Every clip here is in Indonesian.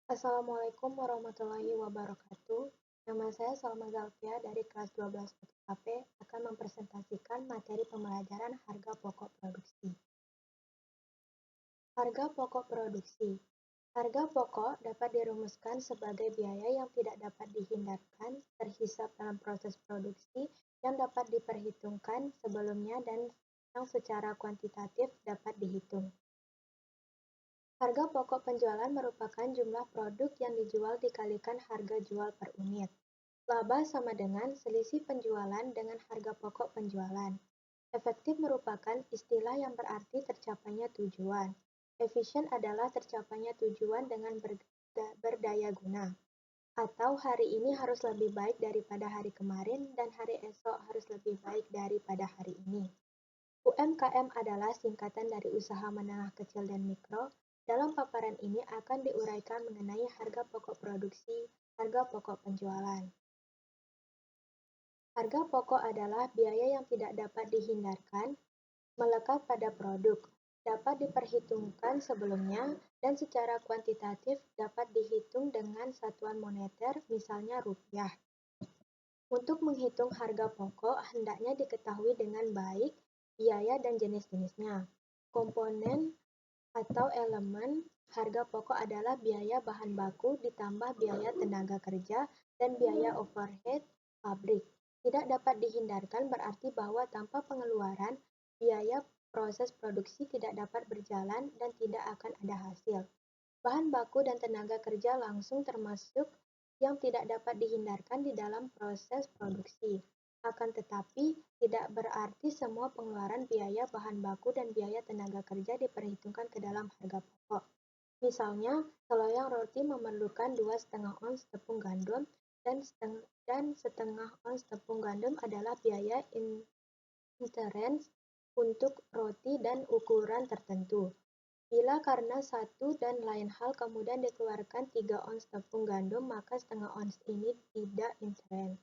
Assalamualaikum warahmatullahi wabarakatuh. Nama saya Salma Zalfia dari kelas 12 PTKP akan mempresentasikan materi pembelajaran harga pokok produksi. Harga pokok produksi. Harga pokok dapat dirumuskan sebagai biaya yang tidak dapat dihindarkan terhisap dalam proses produksi yang dapat diperhitungkan sebelumnya dan yang secara kuantitatif dapat dihitung. Harga pokok penjualan merupakan jumlah produk yang dijual dikalikan harga jual per unit. Laba sama dengan selisih penjualan dengan harga pokok penjualan. Efektif merupakan istilah yang berarti tercapainya tujuan. Efisien adalah tercapainya tujuan dengan berdaya guna. Atau hari ini harus lebih baik daripada hari kemarin dan hari esok harus lebih baik daripada hari ini. UMKM adalah singkatan dari usaha menengah kecil dan mikro. Dalam paparan ini akan diuraikan mengenai harga pokok produksi, harga pokok penjualan. Harga pokok adalah biaya yang tidak dapat dihindarkan, melekat pada produk, dapat diperhitungkan sebelumnya, dan secara kuantitatif dapat dihitung dengan satuan moneter, misalnya rupiah. Untuk menghitung harga pokok, hendaknya diketahui dengan baik biaya dan jenis-jenisnya. Komponen atau elemen harga pokok adalah biaya bahan baku ditambah biaya tenaga kerja dan biaya overhead pabrik. Tidak dapat dihindarkan berarti bahwa tanpa pengeluaran, biaya proses produksi tidak dapat berjalan dan tidak akan ada hasil. Bahan baku dan tenaga kerja langsung termasuk yang tidak dapat dihindarkan di dalam proses produksi. Akan tetapi, tidak berarti semua pengeluaran biaya bahan baku dan biaya tenaga kerja diperhitungkan ke dalam harga pokok. Misalnya, seloyang roti memerlukan 2,5 ons tepung gandum dan setengah ons tepung gandum adalah biaya interens untuk roti dan ukuran tertentu. Bila karena satu dan lain hal kemudian dikeluarkan 3 ons tepung gandum, maka setengah ons ini tidak inderens.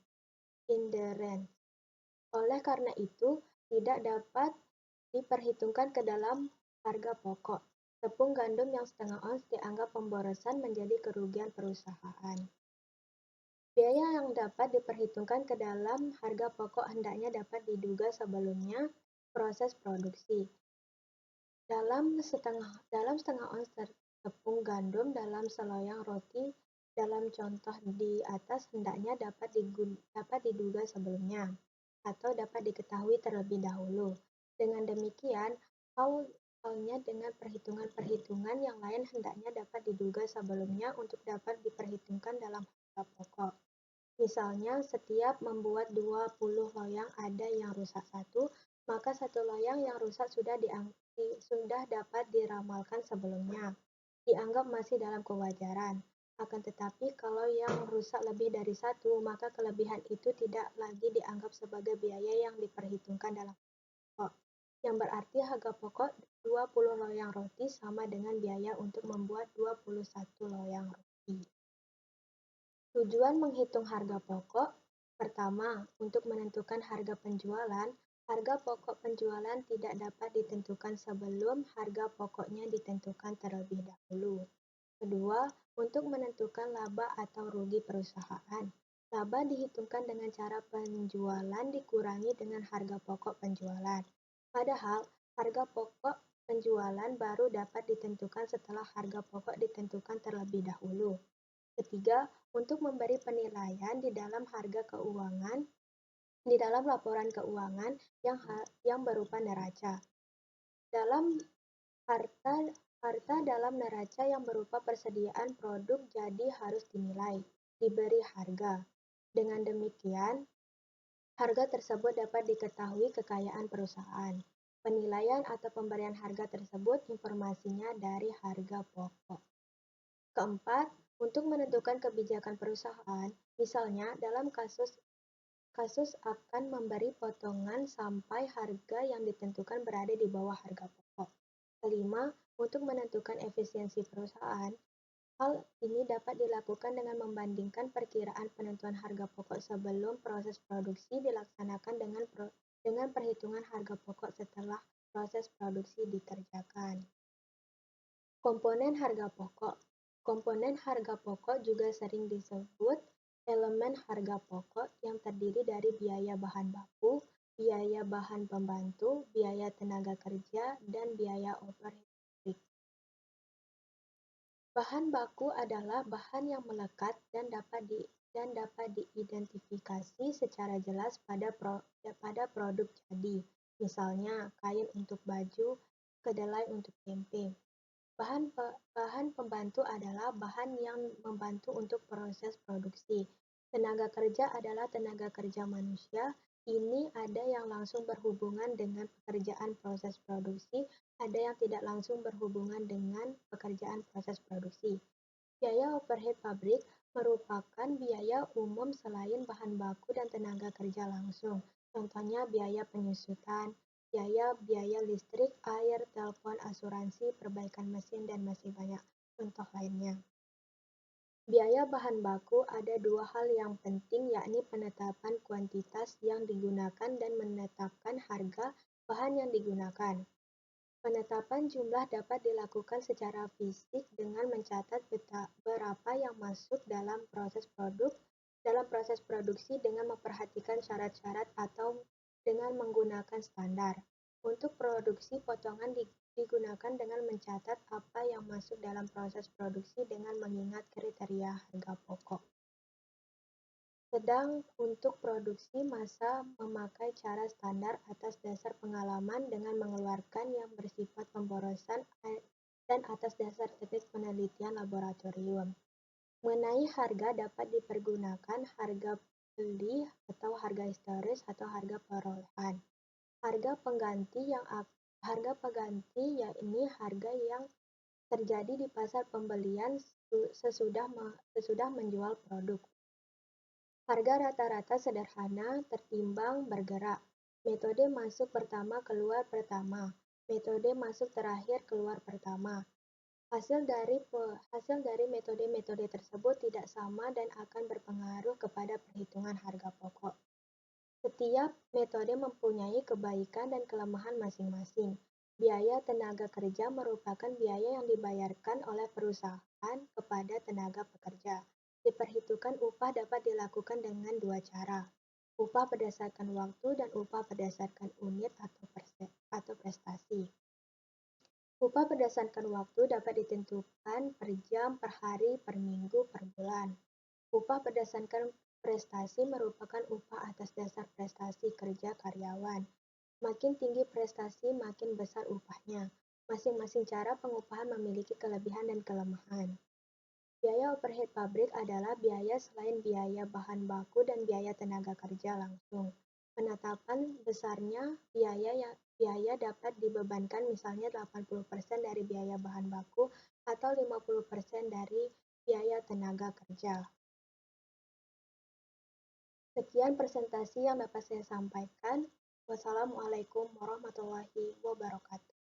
Oleh karena itu, tidak dapat diperhitungkan ke dalam harga pokok. Tepung gandum yang setengah ons dianggap pemborosan menjadi kerugian perusahaan. Biaya yang dapat diperhitungkan ke dalam harga pokok hendaknya dapat diduga sebelumnya proses produksi. Dalam setengah ons tepung gandum dalam seloyang roti dalam contoh di atas hendaknya dapat diduga sebelumnya atau dapat diketahui terlebih dahulu. Dengan demikian, halnya dengan perhitungan-perhitungan yang lain hendaknya dapat diduga sebelumnya untuk dapat diperhitungkan dalam harga pokok. Misalnya, setiap membuat 20 loyang ada yang rusak satu, maka satu loyang yang rusak sudah dapat diramalkan sebelumnya. Dianggap masih dalam kewajaran. Akan tetapi, kalau yang rusak lebih dari satu, maka kelebihan itu tidak lagi dianggap sebagai biaya yang diperhitungkan dalam pokok. Yang berarti harga pokok 20 loyang roti sama dengan biaya untuk membuat 21 loyang roti. Tujuan menghitung harga pokok. Pertama, untuk menentukan harga penjualan, harga pokok penjualan tidak dapat ditentukan sebelum harga pokoknya ditentukan terlebih dahulu. Kedua, untuk menentukan laba atau rugi perusahaan. Laba dihitungkan dengan cara penjualan dikurangi dengan harga pokok penjualan. Padahal, harga pokok penjualan baru dapat ditentukan setelah harga pokok ditentukan terlebih dahulu. Ketiga, untuk memberi penilaian di dalam laporan keuangan yang berupa neraca. Dalam harta dalam neraca yang berupa persediaan produk jadi harus dinilai, diberi harga. Dengan demikian, harga tersebut dapat diketahui kekayaan perusahaan. Penilaian atau pemberian harga tersebut informasinya dari harga pokok. Keempat, untuk menentukan kebijakan perusahaan, misalnya dalam kasus akan memberi potongan sampai harga yang ditentukan berada di bawah harga pokok. Kelima, untuk menentukan efisiensi perusahaan, hal ini dapat dilakukan dengan membandingkan perkiraan penentuan harga pokok sebelum proses produksi dilaksanakan dengan perhitungan harga pokok setelah proses produksi dikerjakan. Komponen harga pokok. Komponen harga pokok juga sering disebut elemen harga pokok yang terdiri dari biaya bahan baku, biaya bahan pembantu, biaya tenaga kerja, dan biaya overhead pabrik. Bahan baku adalah bahan yang melekat dan dapat diidentifikasi secara jelas pada produk jadi, misalnya kain untuk baju, kedelai untuk tempe. Bahan pembantu adalah bahan yang membantu untuk proses produksi. Tenaga kerja adalah tenaga kerja manusia. Ini ada yang langsung berhubungan dengan pekerjaan proses produksi, ada yang tidak langsung berhubungan dengan pekerjaan proses produksi. Biaya overhead pabrik merupakan biaya umum selain bahan baku dan tenaga kerja langsung. Contohnya biaya penyusutan, biaya listrik, air, telepon, asuransi, perbaikan mesin, dan masih banyak contoh lainnya. Biaya bahan baku ada dua hal yang penting, yakni penetapan kuantitas yang digunakan dan menetapkan harga bahan yang digunakan. Penetapan jumlah dapat dilakukan secara fisik dengan mencatat berapa yang masuk dalam proses produksi dengan memperhatikan syarat-syarat atau dengan menggunakan standar. Untuk produksi potongan digunakan dengan mencatat apa yang masuk dalam proses produksi dengan mengingat kriteria harga pokok. Sedang untuk produksi massa memakai cara standar atas dasar pengalaman dengan mengeluarkan yang bersifat pemborosan dan atas dasar teknik penelitian laboratorium. Mengenai harga dapat dipergunakan harga beli atau harga historis atau harga perolehan. Harga pengganti yakni harga yang terjadi di pasar pembelian sesudah menjual produk. Harga rata-rata sederhana tertimbang bergerak. Metode masuk pertama keluar pertama. Metode masuk terakhir keluar pertama. Hasil dari metode-metode tersebut tidak sama dan akan berpengaruh kepada perhitungan harga pokok. Setiap metode mempunyai kebaikan dan kelemahan masing-masing. Biaya tenaga kerja merupakan biaya yang dibayarkan oleh perusahaan kepada tenaga pekerja. Diperhitungkan upah dapat dilakukan dengan dua cara, upah berdasarkan waktu dan upah berdasarkan unit atau prestasi. Upah berdasarkan waktu dapat ditentukan per jam, per hari, per minggu, per bulan. Upah berdasarkan prestasi merupakan upah atas dasar prestasi kerja karyawan. Makin tinggi prestasi, makin besar upahnya. Masing-masing cara pengupahan memiliki kelebihan dan kelemahan. Biaya overhead pabrik adalah biaya selain biaya bahan baku dan biaya tenaga kerja langsung. Penetapan besarnya biaya dapat dibebankan misalnya 80% dari biaya bahan baku atau 50% dari biaya tenaga kerja. Sekian presentasi yang dapat saya sampaikan. Wassalamualaikum warahmatullahi wabarakatuh.